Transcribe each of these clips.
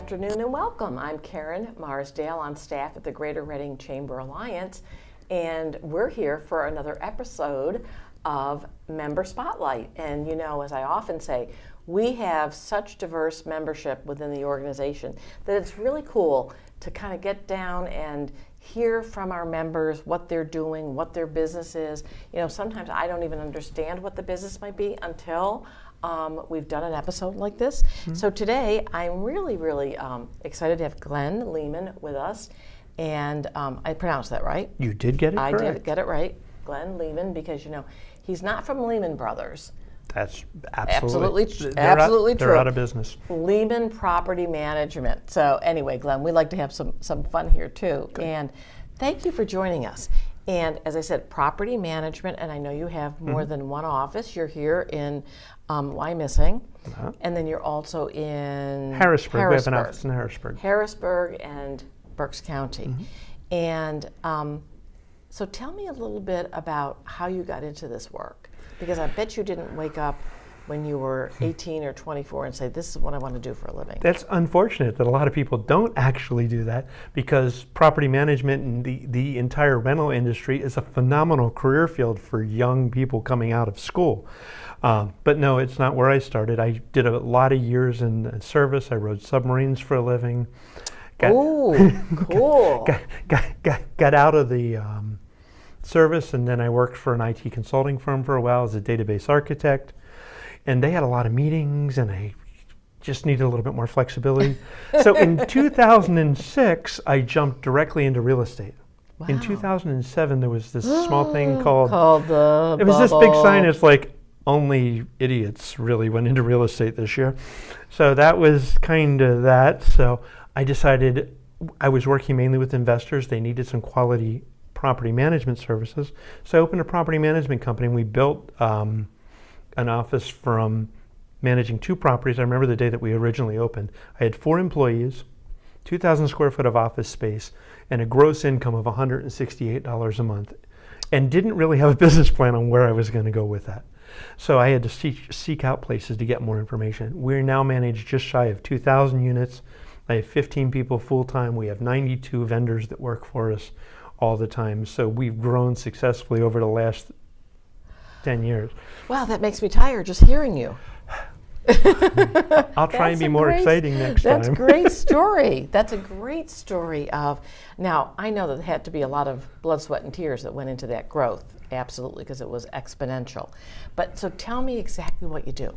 afternoon and welcome. I'm Karen Marsdale on staff at the Greater Reading Chamber Alliance, and we're here for another episode of Member Spotlight. And you know, as I often say, we have such diverse membership within the organization that it's really cool to kind of get down and hear from our members what they're doing, what their business is. You know, sometimes I don't even understand what the business might be until we've done an episode like this. Mm-hmm. So today I'm really excited to have Glenn Lehman with us. And I pronounced that right? You did get it correct. I did get it right. Glenn Lehman, because you know, he's not from Lehman Brothers. That's absolutely true. They're out of business. Lehman Property Management. So anyway, Glenn, we like to have some fun here too. Good. And thank you for joining us. And as I said, property management, and I know you have more than one office. You're here in Wyomissing, and then you're also in Harrisburg. We have an office in Harrisburg. Harrisburg and Berks County. And so tell me a little bit about how you got into this work, because I bet you didn't wake up when you were 18 or 24 and say, this is what I want to do for a living. That's unfortunate that a lot of people don't actually do that, because property management and the entire rental industry is a phenomenal career field for young people coming out of school. But no, it's not where I started. I did a lot of years in service. I rode submarines for a living. Cool. Got out of the service, and then I worked for an IT consulting firm for a while as a database architect. And they had a lot of meetings, and I just needed a little bit more flexibility. So in 2006, I jumped directly into real estate. Wow. In 2007, there was this small thing called the it was bubble. This big sign. It's like, only idiots really went into real estate this year. So that was kind of that. So I decided, I was working mainly with investors. They needed some quality property management services. So I opened a property management company, and we built an office from managing 2 properties. I remember the day that we originally opened. I had 4 employees, 2,000 square foot of office space, and a gross income of $168 a month, and didn't really have a business plan on where I was going to go with that. So I had to seek out places to get more information. We're now managed just shy of 2,000 units. I have 15 people full-time. We have 92 vendors that work for us all the time. So we've grown successfully over the last 10 years. Wow, that makes me tired just hearing you. I'll try and be more exciting next time. That's a great story. That's a great story of, now I know that there had to be a lot of blood, sweat, and tears that went into that growth, absolutely, because it was exponential. But so tell me exactly what you do.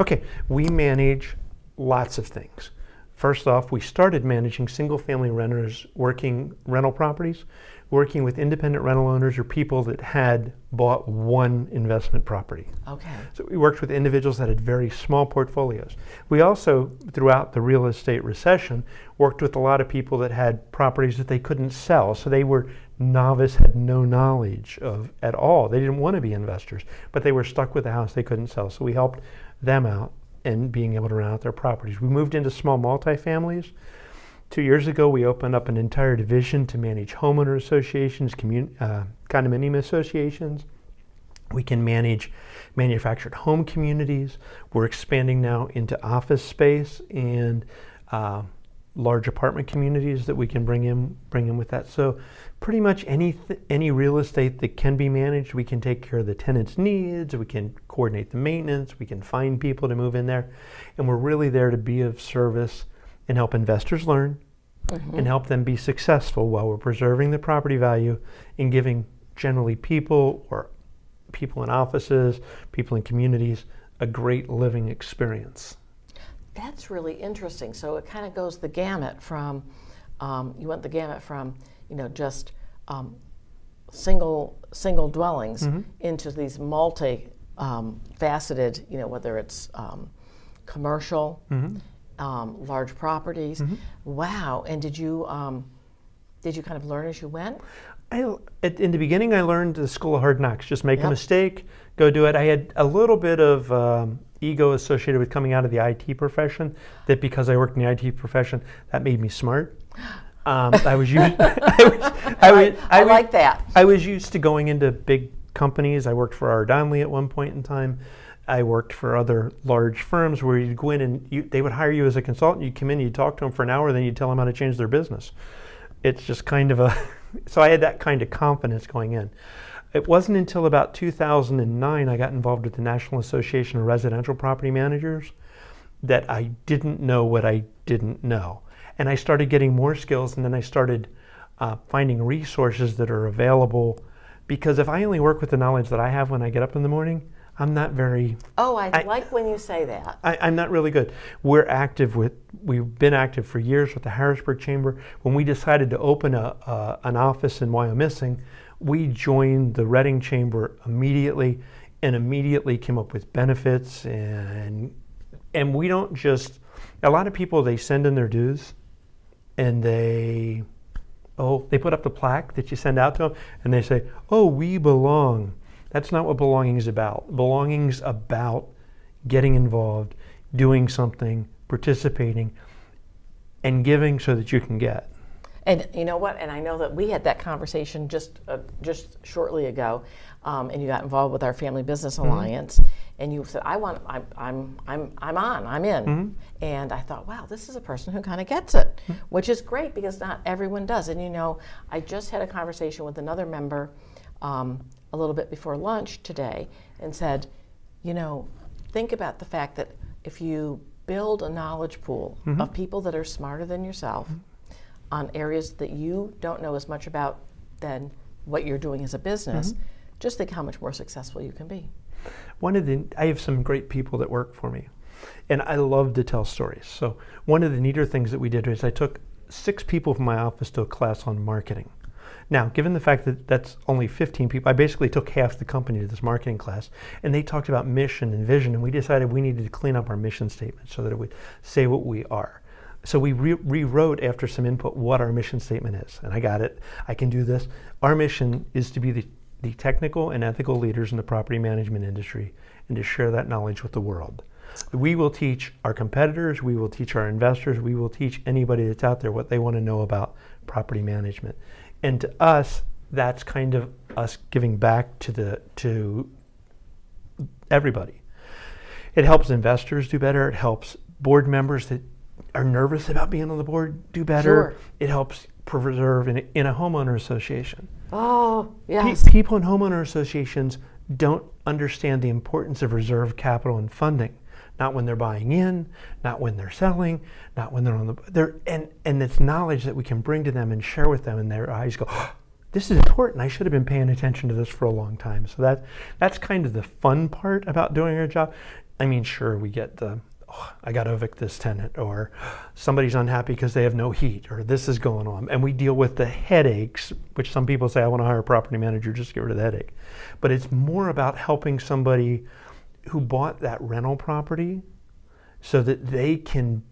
Okay, we manage lots of things. First off, we started managing single-family renters working rental properties, working with independent rental owners or people that had bought one investment property. Okay. So we worked with individuals that had very small portfolios. We also, throughout the real estate recession, worked with a lot of people that had properties that they couldn't sell. So they were novice, had no knowledge of at all. They didn't want to be investors, but they were stuck with a house they couldn't sell. So we helped them out and being able to rent out their properties. We moved into small multifamilies. 2 years ago, we opened up an entire division to manage homeowner associations, condominium associations. We can manage manufactured home communities. We're expanding now into office space and large apartment communities that we can bring in with that. So pretty much any real estate that can be managed, we can take care of the tenant's needs, we can coordinate the maintenance, we can find people to move in there, and we're really there to be of service and help investors learn and help them be successful while we're preserving the property value and giving generally people in offices, people in communities, a great living experience. That's really interesting. So it kind of goes the gamut from, you went the gamut from, you know, just single dwellings into these multi-faceted, you know, whether it's commercial, large properties. Wow. And did you kind of learn as you went? In the beginning, I learned the school of hard knocks. Just make a mistake, go do it. I had a little bit of ego associated with coming out of the IT profession, that because I worked in the IT profession, that made me smart. I was used. I like that. I was used to going into big companies. I worked for R. Donnelley at one point in time. I worked for other large firms where you'd go in and they would hire you as a consultant. You'd come in, you'd talk to them for an hour, then you'd tell them how to change their business. It's just kind of so I had that kind of confidence going in. It wasn't until about 2009 I got involved with the National Association of Residential Property Managers that I didn't know what I didn't know. And I started getting more skills, and then I started finding resources that are available, because if I only work with the knowledge that I have when I get up in the morning, I'm not very... Oh, I like when you say that. I'm not really good. We've been active for years with the Harrisburg Chamber. When we decided to open an office in Wyomissing, we joined the Reading Chamber immediately, and immediately came up with benefits, and we don't just... A lot of people, they send in their dues, and they put up the plaque that you send out to them, and they say, "Oh, we belong." That's not what belonging is about. Belonging's about getting involved, doing something, participating, and giving so that you can get. And you know what? And I know that we had that conversation just shortly ago, and you got involved with our Family Business Alliance, and you said, I'm in. And I thought, wow, this is a person who kind of gets it, which is great, because not everyone does. And you know, I just had a conversation with another member a little bit before lunch today, and said, you know, think about the fact that if you build a knowledge pool of people that are smarter than yourself on areas that you don't know as much about than what you're doing as a business, just think how much more successful you can be. I have some great people that work for me, and I love to tell stories. So one of the neater things that we did is I took 6 people from my office to a class on marketing. Now, given the fact that that's only 15 people, I basically took half the company to this marketing class, and they talked about mission and vision, and we decided we needed to clean up our mission statement so that it would say what we are. So we rewrote, after some input, what our mission statement is, and I got it. I can do this. Our mission is to be the technical and ethical leaders in the property management industry, and to share that knowledge with the world. We will teach our competitors, we will teach our investors, we will teach anybody that's out there what they want to know about property management. And to us, that's kind of us giving back to everybody. It helps investors do better. It helps board members that are nervous about being on the board do better. Sure. It helps preserve in a homeowner association. Oh, yes. People in homeowner associations don't understand the importance of reserve capital and funding. Not when they're buying in, not when they're selling, not when they're on and it's knowledge that we can bring to them and share with them, and their eyes go, oh, this is important. I should have been paying attention to this for a long time. So that's kind of the fun part about doing our job. I mean, sure, we get I got to evict this tenant, or somebody's unhappy because they have no heat, or this is going on. And we deal with the headaches, which some people say, I want to hire a property manager just to get rid of the headache. But it's more about helping somebody who bought that rental property so that they can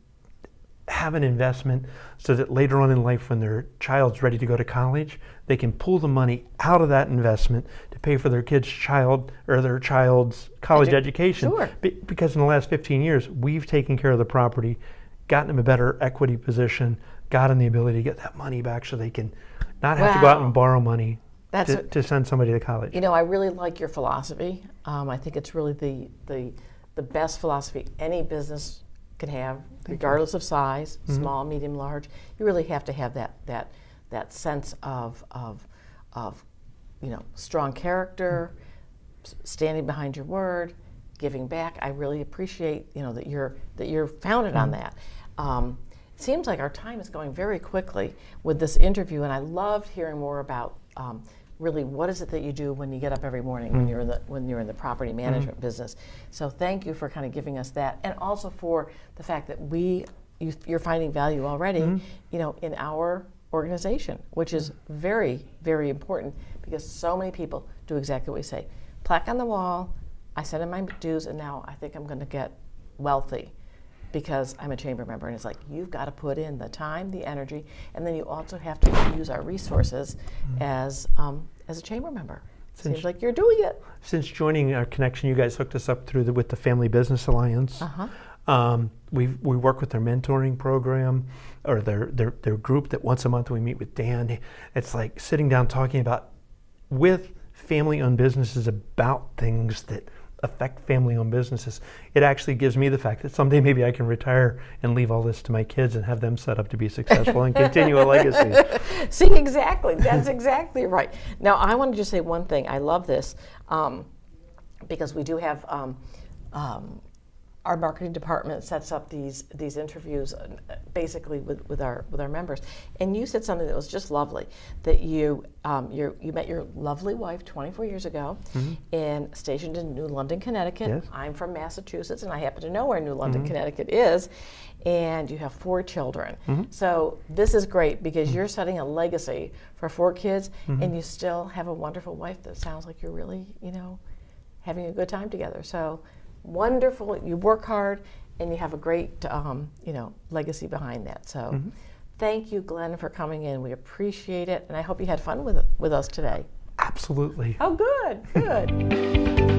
have an investment, so that later on in life, when their child's ready to go to college, they can pull the money out of that investment to pay for their their child's college education. Sure. Because in the last 15 years, we've taken care of the property, gotten them a better equity position, got them the ability to get that money back so they can not have to go out and borrow money to send somebody to college. You know, I really like your philosophy. I think it's really the best philosophy any business can have, regardless of size, small, medium, large. You really have to have that sense of you know, strong character, standing behind your word, giving back. I really appreciate, you know, that you're founded on that. It seems like our time is going very quickly with this interview, and I loved hearing more about really what is it that you do when you get up every morning when you're in the property management business. So thank you for kind of giving us that, and also for the fact that you're finding value already, you know, in our organization, which is very, very important, because so many people do exactly what we say. Plaque on the wall, I send in my dues, and now I think I'm going to get wealthy because I'm a chamber member. And it's like, you've got to put in the time, the energy, and then you also have to use our resources as a chamber member. Seems like you're doing it. Since joining our connection, you guys hooked us up with the Family Business Alliance. We work with their mentoring program, or their group that once a month we meet with Dan. It's like sitting down talking about with family-owned businesses about things that affect family-owned businesses. It actually gives me the fact that someday maybe I can retire and leave all this to my kids and have them set up to be successful and continue a legacy. See, exactly. That's exactly right. Now, I want to just say one thing. I love this because we do have our marketing department sets up these interviews basically with our members. And you said something that was just lovely, that you met your lovely wife 24 years ago and stationed in New London, Connecticut. Yes. I'm from Massachusetts, and I happen to know where New London, Connecticut is. And you have 4 children. So this is great because you're setting a legacy for 4 kids, and you still have a wonderful wife that sounds like you're really, having a good time together. So wonderful. You work hard, and you have a great, legacy behind that. So thank you, Glenn, for coming in. We appreciate it, and I hope you had fun with us today. Absolutely. Oh, good, good.